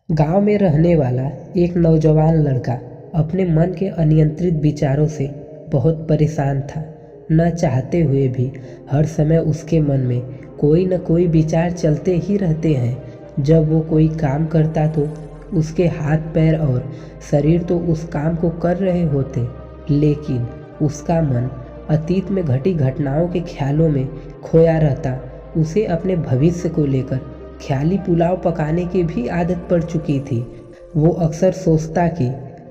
गांव में रहने वाला एक नौजवान लड़का अपने मन के अनियंत्रित विचारों से बहुत परेशान था। न चाहते हुए भी हर समय उसके मन में कोई न कोई विचार चलते ही रहते हैं। जब वो कोई काम करता तो उसके हाथ पैर और शरीर तो उस काम को कर रहे होते, लेकिन उसका मन अतीत में घटी घटनाओं के ख्यालों में खोया रहता। उसे अपने भविष्य को लेकर ख्याली पुलाव पकाने की भी आदत पड़ चुकी थी। वो अक्सर सोचता कि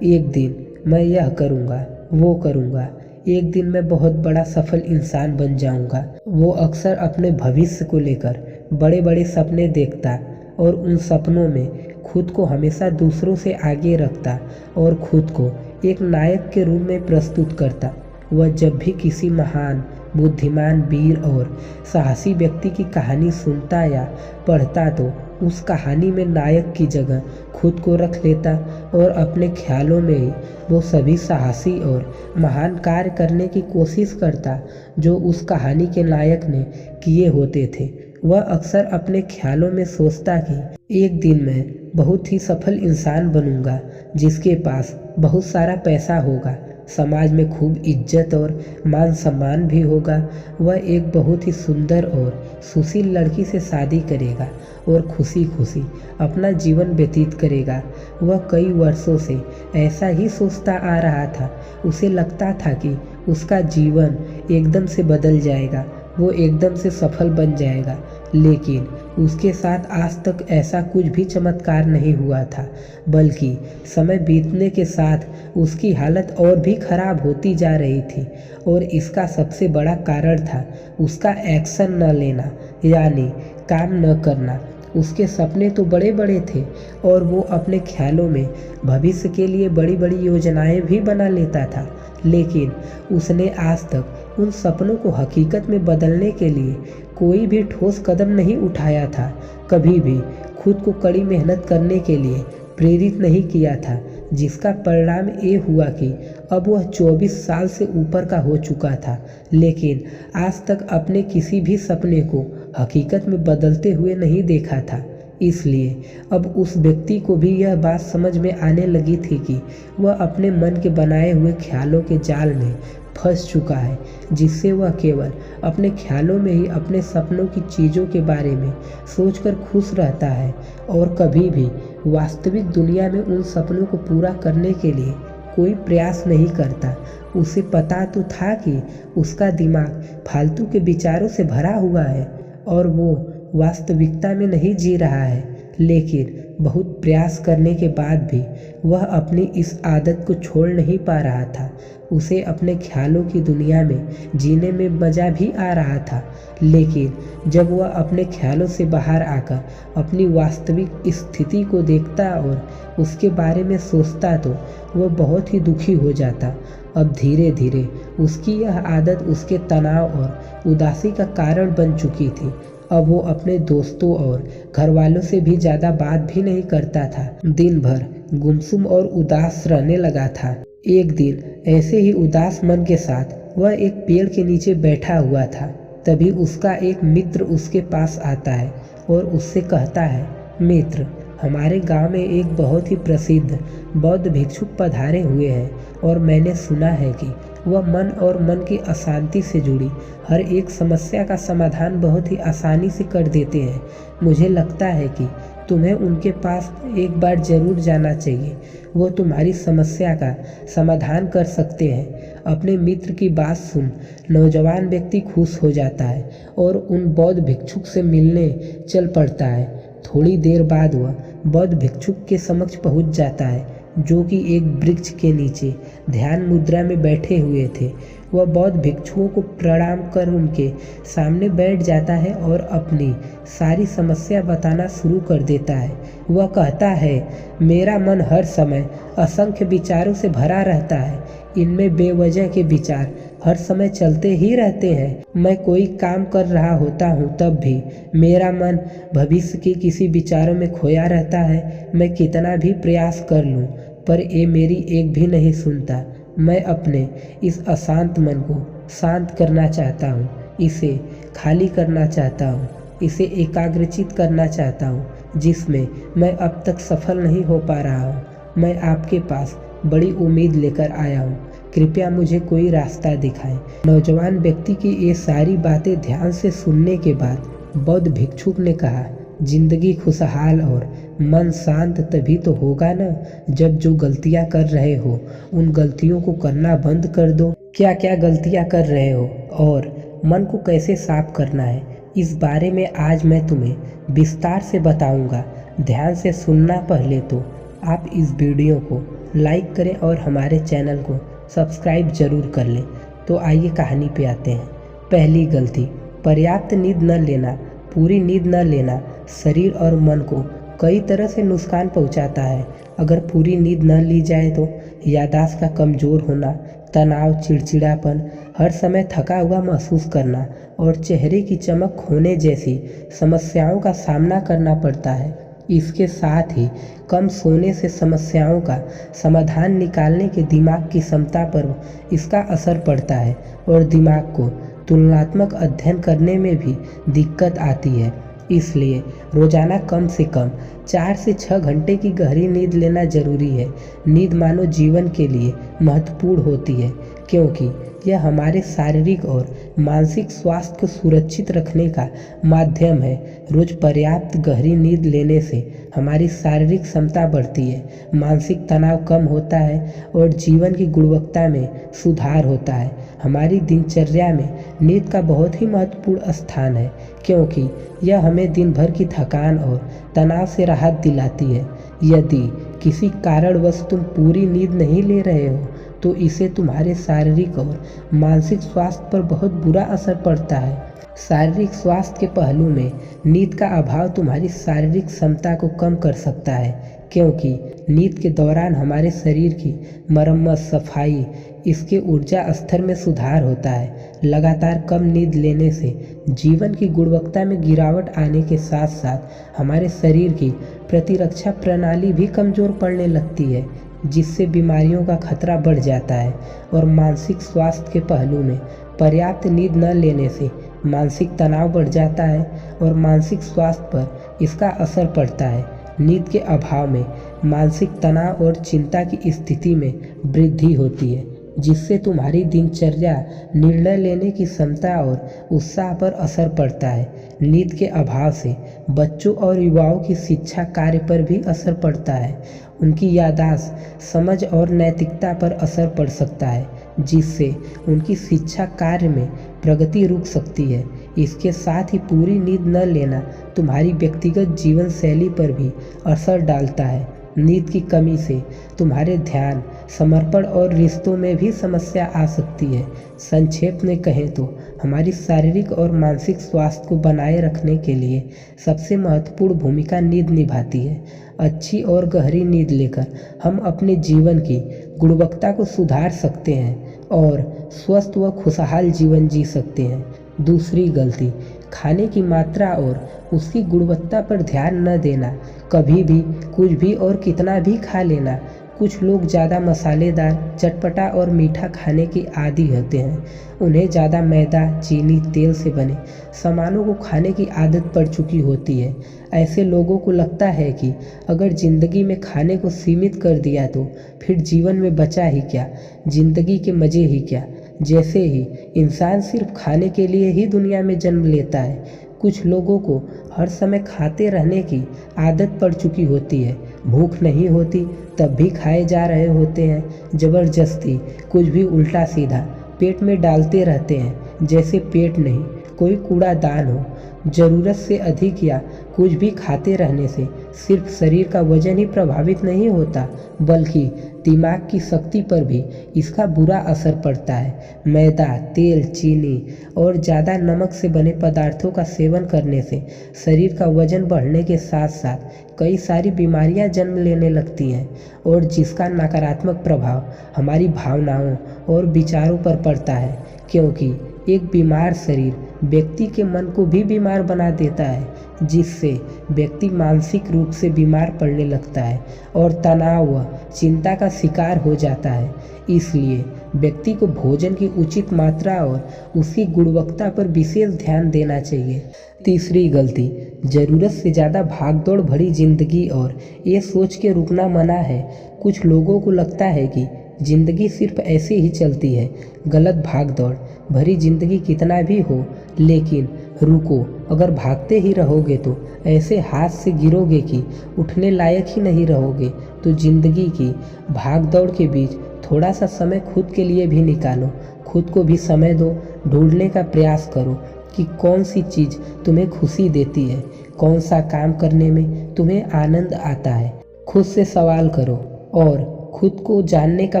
एक दिन मैं यह करूँगा, वो करूँगा, एक दिन मैं बहुत बड़ा सफल इंसान बन जाऊँगा। वो अक्सर अपने भविष्य को लेकर बड़े बड़े सपने देखता और उन सपनों में खुद को हमेशा दूसरों से आगे रखता और खुद को एक नायक के रूप में प्रस्तुत करता। वह जब भी किसी महान, बुद्धिमान, वीर और साहसी व्यक्ति की कहानी सुनता या पढ़ता तो उस कहानी में नायक की जगह खुद को रख लेता और अपने ख्यालों में ही वो सभी साहसी और महान कार्य करने की कोशिश करता जो उस कहानी के नायक ने किए होते थे। वह अक्सर अपने ख्यालों में सोचता कि एक दिन मैं बहुत ही सफल इंसान बनूंगा, जिसके पास बहुत सारा पैसा होगा, समाज में खूब इज्जत और मान सम्मान भी होगा। वह एक बहुत ही सुंदर और सुशील लड़की से शादी करेगा और खुशी खुशी अपना जीवन व्यतीत करेगा। वह कई वर्षों से ऐसा ही सोचता आ रहा था। उसे लगता था कि उसका जीवन एकदम से बदल जाएगा, वो एकदम से सफल बन जाएगा, लेकिन उसके साथ आज तक ऐसा कुछ भी चमत्कार नहीं हुआ था, बल्कि समय बीतने के साथ उसकी हालत और भी खराब होती जा रही थी। और इसका सबसे बड़ा कारण था उसका एक्शन न लेना, यानी काम न करना। उसके सपने तो बड़े बड़े थे और वो अपने ख्यालों में भविष्य के लिए बड़ी बड़ी योजनाएं भी बना लेता था, लेकिन उसने आज तक उन सपनों को हकीकत में बदलने के लिए कोई भी ठोस कदम नहीं उठाया था। कभी भी खुद को कड़ी मेहनत करने के लिए प्रेरित नहीं किया था, जिसका परिणाम ये हुआ कि अब वह 24 साल से ऊपर का हो चुका था, लेकिन आज तक अपने किसी भी सपने को हकीकत में बदलते हुए नहीं देखा था। इसलिए अब उस व्यक्ति को भी यह बात समझ में आने लगी थी कि वह अपने मन के बनाए हुए ख्यालों के जाल में फंस चुका है, जिससे वह केवल अपने ख्यालों में ही अपने सपनों की चीज़ों के बारे में सोचकर खुश रहता है और कभी भी वास्तविक दुनिया में उन सपनों को पूरा करने के लिए कोई प्रयास नहीं करता। उसे पता तो था कि उसका दिमाग फालतू के विचारों से भरा हुआ है और वो वास्तविकता में नहीं जी रहा है, लेकिन बहुत प्रयास करने के बाद भी वह अपनी इस आदत को छोड़ नहीं पा रहा था। उसे अपने ख्यालों की दुनिया में जीने में मज़ा भी आ रहा था, लेकिन जब वह अपने ख्यालों से बाहर आकर अपनी वास्तविक स्थिति को देखता और उसके बारे में सोचता तो वह बहुत ही दुखी हो जाता। अब धीरे धीरे उसकी यह आदत उसके तनाव और उदासी का कारण बन चुकी थी। अब वो अपने दोस्तों और घर वालों से भी ज़्यादा बात भी नहीं करता था। दिन भर गुमसुम और उदास रहने लगा था। एक दिन ऐसे ही उदास मन के साथ वह एक पेड़ के नीचे बैठा हुआ था। तभी उसका एक मित्र उसके पास आता है और उससे कहता है, मित्र, हमारे गांव में एक बहुत ही प्रसिद्ध बौद्ध भिक्षुक पधारे हुए हैं और मैंने सुना है कि वह मन और मन की अशांति से जुड़ी हर एक समस्या का समाधान बहुत ही आसानी से कर देते हैं। मुझे लगता है कि तुम्हें उनके पास एक बार जरूर जाना चाहिए। वो तुम्हारी समस्या का समाधान कर सकते हैं। अपने मित्र की बात सुन नौजवान व्यक्ति खुश हो जाता है और उन बौद्ध भिक्षुक से मिलने चल पड़ता है। थोड़ी देर बाद वह बौद्ध भिक्षुक के समक्ष पहुंच जाता है, जो कि एक वृक्ष के नीचे ध्यान मुद्रा में बैठे हुए थे। वह बौद्ध भिक्षुओं को प्रणाम कर उनके सामने बैठ जाता है और अपनी सारी समस्या बताना शुरू कर देता है। वह कहता है, मेरा मन हर समय असंख्य विचारों से भरा रहता है। इनमें बेवजह के विचार हर समय चलते ही रहते हैं। मैं कोई काम कर रहा होता हूँ तब भी मेरा मन भविष्य के किसी विचारों में खोया रहता है। मैं कितना भी प्रयास कर लूँ पर ये मेरी एक भी नहीं सुनता। मैं अपने इस अशांत मन को शांत करना चाहता हूँ, इसे खाली करना चाहता हूँ, इसे एकाग्रचित करना चाहता हूँ, जिसमें मैं अब तक सफल नहीं हो पा रहा हूँ। मैं आपके पास बड़ी उम्मीद लेकर आया हूँ, कृपया मुझे कोई रास्ता दिखाएं। नौजवान व्यक्ति की ये सारी बातें ध्यान से सुनने के बाद बौद्ध भिक्षुक ने कहा, जिंदगी खुशहाल और मन शांत तभी तो होगा ना, जब जो गलतियां कर रहे हो उन गलतियों को करना बंद कर दो। क्या क्या गलतियां कर रहे हो और मन को कैसे साफ करना है, इस बारे में आज मैं तुम्हें विस्तार से बताऊंगा। ध्यान से सुनना। पहले तो आप इस वीडियो को लाइक करें और हमारे चैनल को सब्सक्राइब जरूर कर लें। तो आइए कहानी पे आते हैं। पहली गलती, पर्याप्त नींद न लेना। पूरी नींद न लेना शरीर और मन को कई तरह से नुकसान पहुंचाता है। अगर पूरी नींद न ली जाए तो याददाश्त का कमज़ोर होना, तनाव, चिड़चिड़ापन, हर समय थका हुआ महसूस करना और चेहरे की चमक खोने जैसी समस्याओं का सामना करना पड़ता है। इसके साथ ही कम सोने से समस्याओं का समाधान निकालने के दिमाग की क्षमता पर इसका असर पड़ता है और दिमाग को तुलनात्मक अध्ययन करने में भी दिक्कत आती है। इसलिए रोजाना कम से कम 4 से 6 घंटे की गहरी नींद लेना जरूरी है। नींद मानव जीवन के लिए महत्वपूर्ण होती है, क्योंकि यह हमारे शारीरिक और मानसिक स्वास्थ्य को सुरक्षित रखने का माध्यम है। रोज पर्याप्त गहरी नींद लेने से हमारी शारीरिक क्षमता बढ़ती है, मानसिक तनाव कम होता है और जीवन की गुणवत्ता में सुधार होता है। हमारी दिनचर्या में नींद का बहुत ही महत्वपूर्ण स्थान है, क्योंकि यह हमें दिन भर की थकान और तनाव से राहत दिलाती है। यदि किसी कारणवश तुम पूरी नींद नहीं ले रहे हो तो इसे तुम्हारे शारीरिक और मानसिक स्वास्थ्य पर बहुत बुरा असर पड़ता है। शारीरिक स्वास्थ्य के पहलू में नींद का अभाव तुम्हारी शारीरिक क्षमता को कम कर सकता है, क्योंकि नींद के दौरान हमारे शरीर की मरम्मत, सफाई, इसके ऊर्जा स्तर में सुधार होता है। लगातार कम नींद लेने से जीवन की गुणवत्ता में गिरावट आने के साथ साथ हमारे शरीर की प्रतिरक्षा प्रणाली भी कमज़ोर पड़ने लगती है, जिससे बीमारियों का खतरा बढ़ जाता है। और मानसिक स्वास्थ्य के पहलू में पर्याप्त नींद न लेने से मानसिक तनाव बढ़ जाता है और मानसिक स्वास्थ्य पर इसका असर पड़ता है। नींद के अभाव में मानसिक तनाव और चिंता की स्थिति में वृद्धि होती है, जिससे तुम्हारी दिनचर्या, निर्णय लेने की क्षमता और उत्साह पर असर पड़ता है। नींद के अभाव से बच्चों और युवाओं की शिक्षा कार्य पर भी असर पड़ता है। उनकी याददाश्त, समझ और नैतिकता पर असर पड़ सकता है, जिससे उनकी शिक्षा कार्य में प्रगति रुक सकती है। इसके साथ ही पूरी नींद न लेना तुम्हारी व्यक्तिगत जीवन शैली पर भी असर डालता है। नींद की कमी से तुम्हारे ध्यान, समर्पण और रिश्तों में भी समस्या आ सकती है। संक्षेप में कहें तो हमारी शारीरिक और मानसिक स्वास्थ्य को बनाए रखने के लिए सबसे महत्वपूर्ण भूमिका नींद निभाती है। अच्छी और गहरी नींद लेकर हम अपने जीवन की गुणवत्ता को सुधार सकते हैं और स्वस्थ व खुशहाल जीवन जी सकते हैं। दूसरी गलती, खाने की मात्रा और उसकी गुणवत्ता पर ध्यान न देना। कभी भी कुछ भी और कितना भी खा लेना। कुछ लोग ज़्यादा मसालेदार, चटपटा और मीठा खाने के आदी होते हैं। उन्हें ज़्यादा मैदा, चीनी, तेल से बने सामानों को खाने की आदत पड़ चुकी होती है। ऐसे लोगों को लगता है कि अगर ज़िंदगी में खाने को सीमित कर दिया तो फिर जीवन में बचा ही क्या, ज़िंदगी के मज़े ही क्या। जैसे ही इंसान सिर्फ खाने के लिए ही दुनिया में जन्म लेता है। कुछ लोगों को हर समय खाते रहने की आदत पड़ चुकी होती है। भूख नहीं होती तब भी खाए जा रहे होते हैं। ज़बरदस्ती कुछ भी उल्टा सीधा पेट में डालते रहते हैं, जैसे पेट नहीं कोई कूड़ादान हो। ज़रूरत से अधिक या कुछ भी खाते रहने से सिर्फ शरीर का वजन ही प्रभावित नहीं होता, बल्कि दिमाग की शक्ति पर भी इसका बुरा असर पड़ता है। मैदा, तेल, चीनी और ज़्यादा नमक से बने पदार्थों का सेवन करने से शरीर का वजन बढ़ने के साथ साथ कई सारी बीमारियां जन्म लेने लगती हैं, और जिसका नकारात्मक प्रभाव हमारी भावनाओं और विचारों पर पड़ता है, क्योंकि एक बीमार शरीर व्यक्ति के मन को भी बीमार बना देता है, जिससे व्यक्ति मानसिक रूप से बीमार पड़ने लगता है और तनाव व चिंता का शिकार हो जाता है। इसलिए व्यक्ति को भोजन की उचित मात्रा और उसकी गुणवत्ता पर विशेष ध्यान देना चाहिए। तीसरी गलती, ज़रूरत से ज़्यादा भागदौड़ भरी जिंदगी और ये सोच के रुकना मना है। कुछ लोगों को लगता है कि जिंदगी सिर्फ ऐसे ही चलती है। गलत। भागदौड़ भरी जिंदगी कितना भी हो, लेकिन रुको। अगर भागते ही रहोगे तो ऐसे हाथ से गिरोगे कि उठने लायक ही नहीं रहोगे। तो जिंदगी की भागदौड़ के बीच थोड़ा सा समय खुद के लिए भी निकालो। खुद को भी समय दो। ढूंढने का प्रयास करो कि कौन सी चीज़ तुम्हें खुशी देती है, कौन सा काम करने में तुम्हें आनंद आता है। खुद से सवाल करो और खुद को जानने का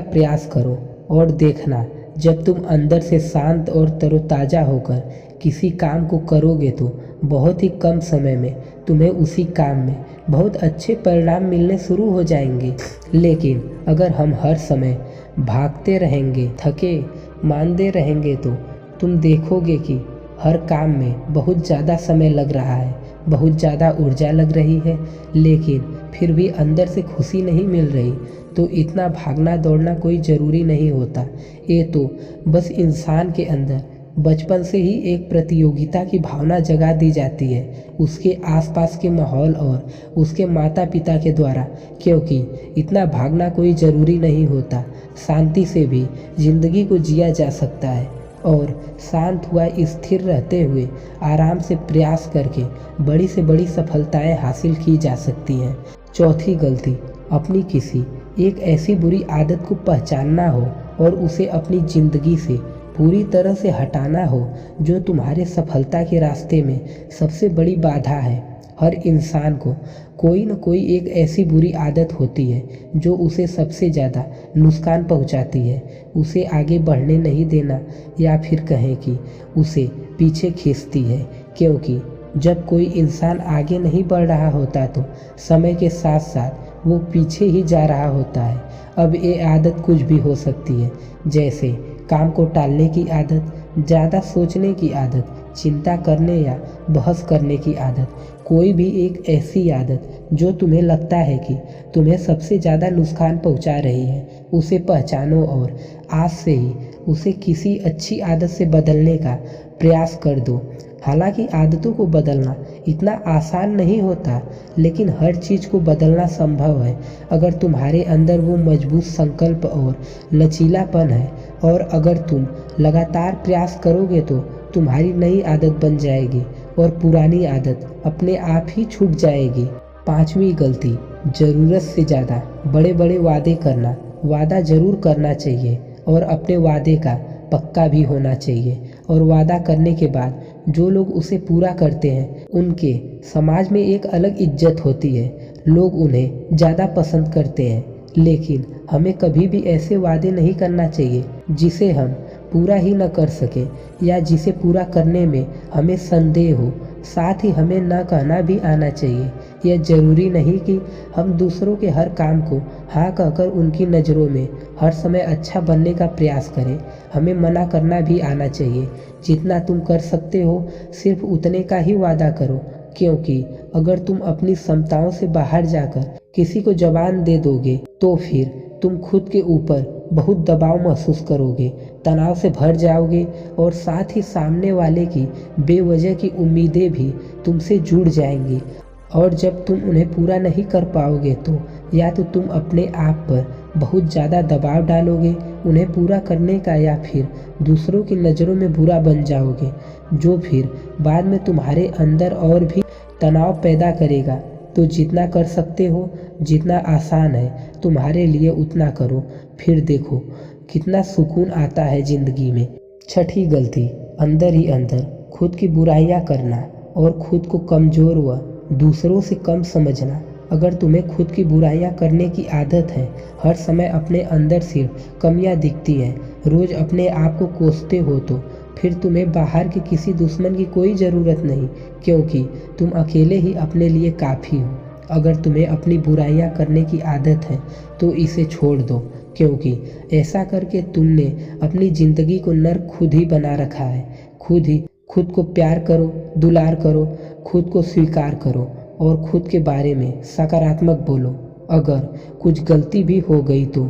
प्रयास करो। और देखना, जब तुम अंदर से शांत और तरोताज़ा होकर किसी काम को करोगे तो बहुत ही कम समय में तुम्हें उसी काम में बहुत अच्छे परिणाम मिलने शुरू हो जाएंगे। लेकिन अगर हम हर समय भागते रहेंगे, थके मांदे रहेंगे तो तुम देखोगे कि हर काम में बहुत ज़्यादा समय लग रहा है, बहुत ज़्यादा ऊर्जा लग रही है, लेकिन फिर भी अंदर से खुशी नहीं मिल रही। तो इतना भागना दौड़ना कोई ज़रूरी नहीं होता। ये तो बस इंसान के अंदर बचपन से ही एक प्रतियोगिता की भावना जगा दी जाती है, उसके आसपास के माहौल और उसके माता पिता के द्वारा। क्योंकि इतना भागना कोई ज़रूरी नहीं होता। शांति से भी ज़िंदगी को जिया जा सकता है और शांत हुआ स्थिर रहते हुए आराम से प्रयास करके बड़ी से बड़ी सफलताएं हासिल की जा सकती हैं। चौथी गलती, अपनी किसी एक ऐसी बुरी आदत को पहचानना हो और उसे अपनी ज़िंदगी से पूरी तरह से हटाना हो जो तुम्हारे सफलता के रास्ते में सबसे बड़ी बाधा है। हर इंसान को कोई न कोई एक ऐसी बुरी आदत होती है जो उसे सबसे ज़्यादा नुकसान पहुंचाती है, उसे आगे बढ़ने नहीं देना या फिर कहें कि उसे पीछे खींचती है। क्योंकि जब कोई इंसान आगे नहीं बढ़ रहा होता तो समय के साथ साथ वो पीछे ही जा रहा होता है। अब ये आदत कुछ भी हो सकती है, जैसे काम को टालने की आदत, ज़्यादा सोचने की आदत, चिंता करने या बहस करने की आदत। कोई भी एक ऐसी आदत जो तुम्हें लगता है कि तुम्हें सबसे ज़्यादा नुकसान पहुंचा रही है, उसे पहचानो और आज से ही उसे किसी अच्छी आदत से बदलने का प्रयास कर दो। हालांकि आदतों को बदलना इतना आसान नहीं होता, लेकिन हर चीज़ को बदलना संभव है अगर तुम्हारे अंदर वो मजबूत संकल्प और लचीलापन है। और अगर तुम लगातार प्रयास करोगे तो तुम्हारी नई आदत बन जाएगी और पुरानी आदत अपने आप ही छूट जाएगी। पांचवी गलती, ज़रूरत से ज़्यादा बड़े बड़े वादे करना। वादा ज़रूर करना चाहिए और अपने वादे का पक्का भी होना चाहिए। और वादा करने के बाद जो लोग उसे पूरा करते हैं उनके समाज में एक अलग इज्जत होती है, लोग उन्हें ज़्यादा पसंद करते हैं। लेकिन हमें कभी भी ऐसे वादे नहीं करना चाहिए जिसे हम पूरा ही न कर सकें या जिसे पूरा करने में हमें संदेह हो। साथ ही हमें ना कहना भी आना चाहिए। यह ज़रूरी नहीं कि हम दूसरों के हर काम को हाँ कहकर उनकी नज़रों में हर समय अच्छा बनने का प्रयास करें। हमें मना करना भी आना चाहिए। जितना तुम कर सकते हो सिर्फ उतने का ही वादा करो, क्योंकि अगर तुम अपनी क्षमताओं से बाहर जाकर किसी को जवान दे दोगे तो फिर तुम खुद के ऊपर बहुत दबाव महसूस करोगे, तनाव से भर जाओगे और साथ ही सामने वाले की बेवजह की उम्मीदें भी तुमसे जुड़ जाएंगी। और जब तुम उन्हें पूरा नहीं कर पाओगे तो या तो तुम अपने आप पर बहुत ज़्यादा दबाव डालोगे उन्हें पूरा करने का, या फिर दूसरों की नज़रों में बुरा बन जाओगे, जो फिर बाद में तुम्हारे अंदर और भी तनाव पैदा करेगा। तो जितना कर सकते हो, जितना आसान है तुम्हारे लिए उतना करो, फिर देखो कितना सुकून आता है ज़िंदगी में। छठी गलती, अंदर ही अंदर खुद की बुराइयां करना और खुद को कमज़ोर व दूसरों से कम समझना। अगर तुम्हें खुद की बुराइयां करने की आदत है, हर समय अपने अंदर सिर्फ कमियां दिखती हैं, रोज़ अपने आप को कोसते हो, तो फिर तुम्हें बाहर के किसी दुश्मन की कोई ज़रूरत नहीं, क्योंकि तुम अकेले ही अपने लिए काफ़ी हो। अगर तुम्हें अपनी बुराइयां करने की आदत है तो इसे छोड़ दो, क्योंकि ऐसा करके तुमने अपनी ज़िंदगी को नर्क खुद ही बना रखा है। खुद को प्यार करो, दुलार करो, खुद को स्वीकार करो और खुद के बारे में सकारात्मक बोलो। अगर कुछ गलती भी हो गई तो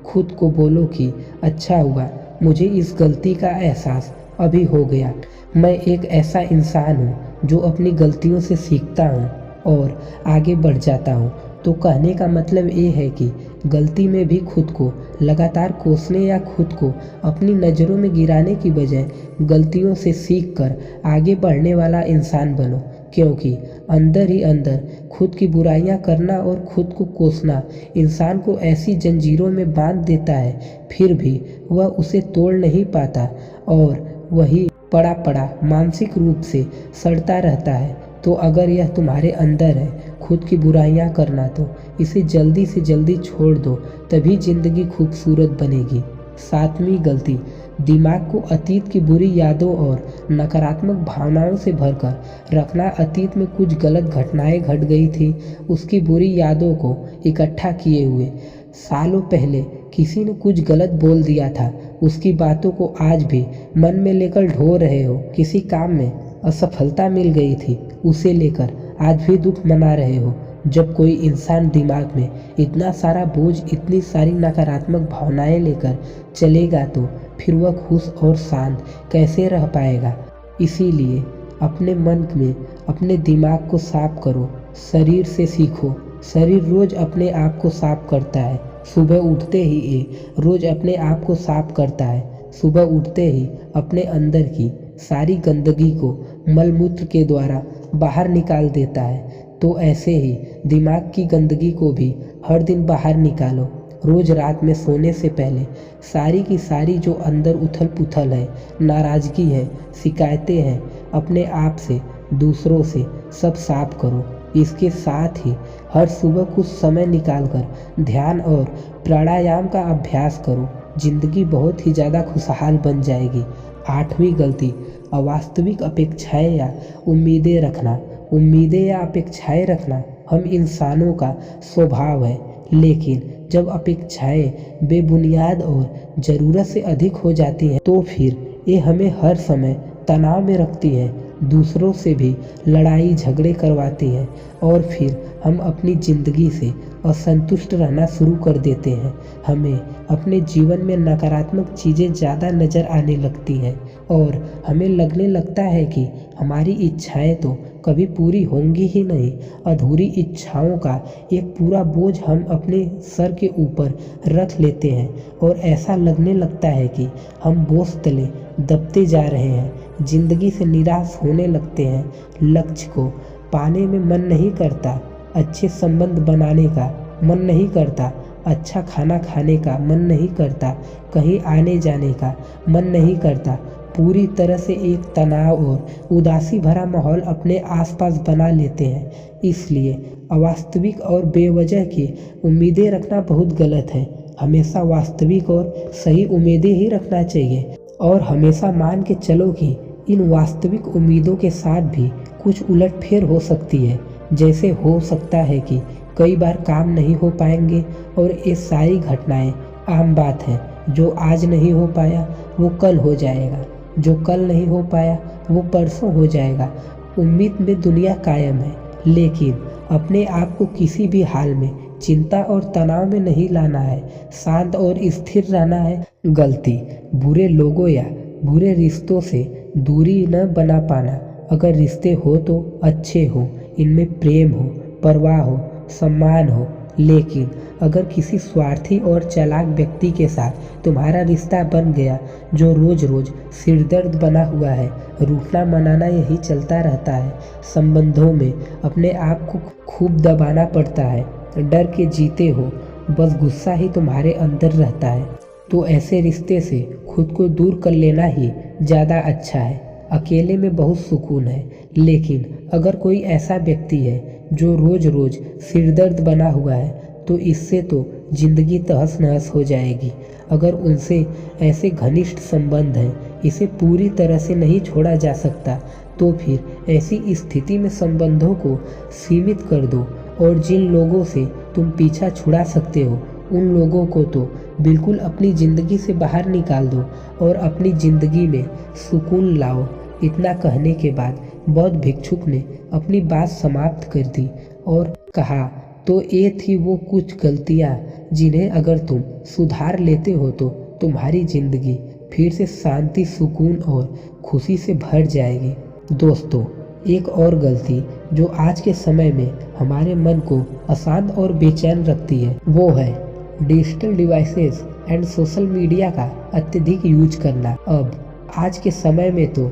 खुद को बोलो कि अच्छा हुआ मुझे इस गलती का एहसास अभी हो गया। मैं एक ऐसा इंसान हूँ जो अपनी गलतियों से सीखता हूँ और आगे बढ़ जाता हूँ। तो कहने का मतलब ये है कि गलती में भी खुद को लगातार कोसने या खुद को अपनी नज़रों में गिराने की बजाय गलतियों से सीख कर आगे बढ़ने वाला इंसान बनो, क्योंकि अंदर ही अंदर खुद की बुराइयां करना और खुद को कोसना इंसान को ऐसी जंजीरों में बांध देता है, फिर भी वह उसे तोड़ नहीं पाता और वही पड़ा पड़ा मानसिक रूप से सड़ता रहता है। तो अगर यह तुम्हारे अंदर है खुद की बुराइयां करना, तो इसे जल्दी से जल्दी छोड़ दो, तभी जिंदगी खूबसूरत बनेगी। 7वीं गलती, दिमाग को अतीत की बुरी यादों और नकारात्मक भावनाओं से भरकर रखना। अतीत में कुछ गलत घटनाएं घट गई थी, उसकी बुरी यादों को इकट्ठा किए हुए। सालों पहले किसी ने कुछ गलत बोल दिया था, उसकी बातों को आज भी मन में लेकर ढो रहे हो। किसी काम में असफलता मिल गई थी, उसे लेकर आज भी दुख मना रहे हो। जब कोई इंसान दिमाग में इतना सारा बोझ, इतनी सारी नकारात्मक भावनाएं लेकर चलेगा, तो फिर वह खुश और शांत कैसे रह पाएगा। इसीलिए अपने मन में अपने दिमाग को साफ करो, शरीर से सीखो। शरीर रोज अपने आप को साफ करता है, सुबह उठते ही ये रोज अपने आप को साफ करता है। सुबह उठते ही अपने अंदर की सारी गंदगी को मलमूत्र के द्वारा बाहर निकाल देता है। तो ऐसे ही दिमाग की गंदगी को भी हर दिन बाहर निकालो। रोज रात में सोने से पहले सारी की सारी जो अंदर उथल पुथल है, नाराज़गी है, शिकायतें हैं, अपने आप से, दूसरों से, सब साफ करो। इसके साथ ही हर सुबह कुछ समय निकालकर ध्यान और प्राणायाम का अभ्यास करो। जिंदगी बहुत ही ज़्यादा खुशहाल बन जाएगी। 8वीं गलती, अवास्तविक अपेक्षाएं या उम्मीदें रखना। उम्मीदें या अपेक्षाएं रखना हम इंसानों का स्वभाव है, लेकिन जब अपेक्षाएं बेबुनियाद और ज़रूरत से अधिक हो जाती हैं, तो फिर ये हमें हर समय तनाव में रखती हैं, दूसरों से भी लड़ाई झगड़े करवाती हैं और फिर हम अपनी ज़िंदगी से असंतुष्ट रहना शुरू कर देते हैं। हमें अपने जीवन में नकारात्मक चीज़ें ज़्यादा नज़र आने लगती हैं और हमें लगने लगता है कि हमारी इच्छाएं तो कभी पूरी होंगी ही नहीं। अधूरी इच्छाओं का एक पूरा बोझ हम अपने सर के ऊपर रख लेते हैं और ऐसा लगने लगता है कि हम बोझ तले दबते जा रहे हैं। जिंदगी से निराश होने लगते हैं, लक्ष्य को पाने में मन नहीं करता, अच्छे संबंध बनाने का मन नहीं करता, अच्छा खाना खाने का मन नहीं करता, कहीं आने जाने का मन नहीं करता। पूरी तरह से एक तनाव और उदासी भरा माहौल अपने आसपास बना लेते हैं। इसलिए अवास्तविक और बेवजह की उम्मीदें रखना बहुत गलत है। हमेशा वास्तविक और सही उम्मीदें ही रखना चाहिए और हमेशा मान के चलो कि इन वास्तविक उम्मीदों के साथ भी कुछ उलटफेर हो सकती है। जैसे हो सकता है कि कई बार काम नहीं हो पाएंगे और ये सारी घटनाएं आम बात है। जो आज नहीं हो पाया वो कल हो जाएगा, जो कल नहीं हो पाया वो परसों हो जाएगा। उम्मीद में दुनिया कायम है, लेकिन अपने आप को किसी भी हाल में चिंता और तनाव में नहीं लाना है, शांत और स्थिर रहना है। गलती, बुरे लोगों या बुरे रिश्तों से दूरी न बना पाना। अगर रिश्ते हो तो अच्छे हो, इनमें प्रेम हो, परवाह हो, सम्मान हो, लेकिन अगर किसी स्वार्थी और चालाक व्यक्ति के साथ तुम्हारा रिश्ता बन गया जो रोज रोज सिरदर्द बना हुआ है, रूठना मनाना यही चलता रहता है। संबंधों में अपने आप को खूब दबाना पड़ता है, डर के जीते हो, बस गुस्सा ही तुम्हारे अंदर रहता है, तो ऐसे रिश्ते से खुद को दूर कर लेना ही ज़्यादा अच्छा है। अकेले में बहुत सुकून है, लेकिन अगर कोई ऐसा व्यक्ति है जो रोज रोज सिरदर्द बना हुआ है, तो इससे तो जिंदगी तहस नहस हो जाएगी। अगर उनसे ऐसे घनिष्ठ संबंध हैं, इसे पूरी तरह से नहीं छोड़ा जा सकता, तो फिर ऐसी स्थिति में संबंधों को सीमित कर दो और जिन लोगों से तुम पीछा छुड़ा सकते हो उन लोगों को तो बिल्कुल अपनी ज़िंदगी से बाहर निकाल दो और अपनी ज़िंदगी में सुकून लाओ। इतना कहने के बाद बौद्ध भिक्षुक ने अपनी बात समाप्त कर दी और कहा, तो ये थी वो कुछ गलतियाँ जिन्हें अगर तुम सुधार लेते हो तो तुम्हारी ज़िंदगी फिर से शांति, सुकून और खुशी से भर जाएगी। दोस्तों, एक और गलती जो आज के समय में हमारे मन को अशांत और बेचैन रखती है वो है digital devices and social media का अत्यधिक यूज करना। अब आज के समय में तो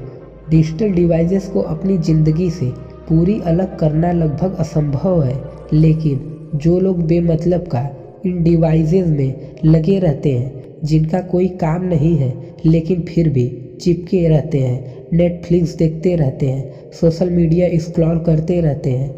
डिजिटल डिवाइसेस को अपनी ज़िंदगी से पूरी अलग करना लगभग असंभव है, लेकिन जो लोग बेमतलब का इन डिवाइसेस में लगे रहते हैं, जिनका कोई काम नहीं है लेकिन फिर भी चिपके रहते हैं, नेटफ्लिक्स देखते रहते हैं, सोशल मीडिया स्क्रॉल करते रहते हैं,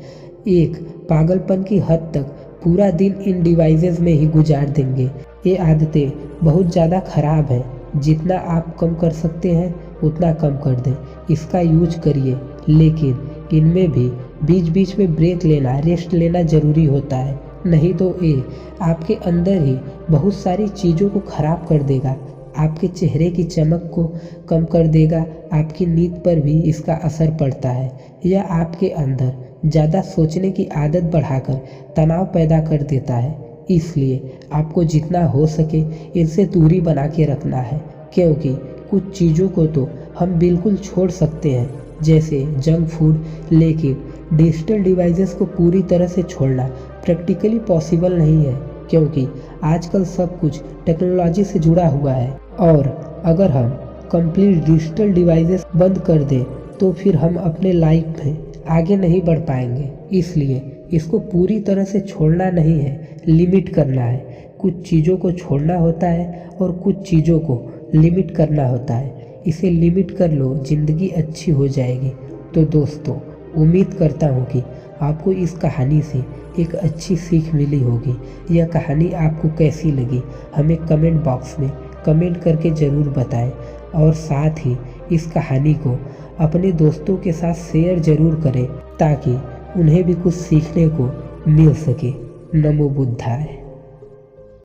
एक पागलपन की हद तक पूरा दिन इन डिवाइसेस में ही गुजार देंगे। ये आदतें बहुत ज़्यादा ख़राब हैं। जितना आप कम कर सकते हैं उतना कम कर दें, इसका यूज करिए, लेकिन इनमें भी बीच बीच में ब्रेक लेना, रेस्ट लेना ज़रूरी होता है। नहीं तो ये आपके अंदर ही बहुत सारी चीज़ों को ख़राब कर देगा, आपके चेहरे की चमक को कम कर देगा, आपकी नींद पर भी इसका असर पड़ता है। यह आपके अंदर ज़्यादा सोचने की आदत बढ़ाकर तनाव पैदा कर देता है। इसलिए आपको जितना हो सके इनसे दूरी बना के रखना है, क्योंकि कुछ चीज़ों को तो हम बिल्कुल छोड़ सकते हैं, जैसे जंक फूड, लेकिन डिजिटल डिवाइसेस को पूरी तरह से छोड़ना प्रैक्टिकली पॉसिबल नहीं है, क्योंकि आजकल सब कुछ टेक्नोलॉजी से जुड़ा हुआ है। और अगर हम कंप्लीट डिजिटल डिवाइसेस बंद कर दें तो फिर हम अपने लाइफ में आगे नहीं बढ़ पाएंगे। इसलिए इसको पूरी तरह से छोड़ना नहीं है, लिमिट करना है। कुछ चीज़ों को छोड़ना होता है और कुछ चीज़ों को लिमिट करना होता है। इसे लिमिट कर लो, ज़िंदगी अच्छी हो जाएगी। तो दोस्तों, उम्मीद करता हूँ कि आपको इस कहानी से एक अच्छी सीख मिली होगी। यह कहानी आपको कैसी लगी हमें कमेंट बॉक्स में कमेंट करके ज़रूर बताएं, और साथ ही इस कहानी को अपने दोस्तों के साथ शेयर ज़रूर करें ताकि उन्हें भी कुछ सीखने को मिल सके। नमो बुद्धाय।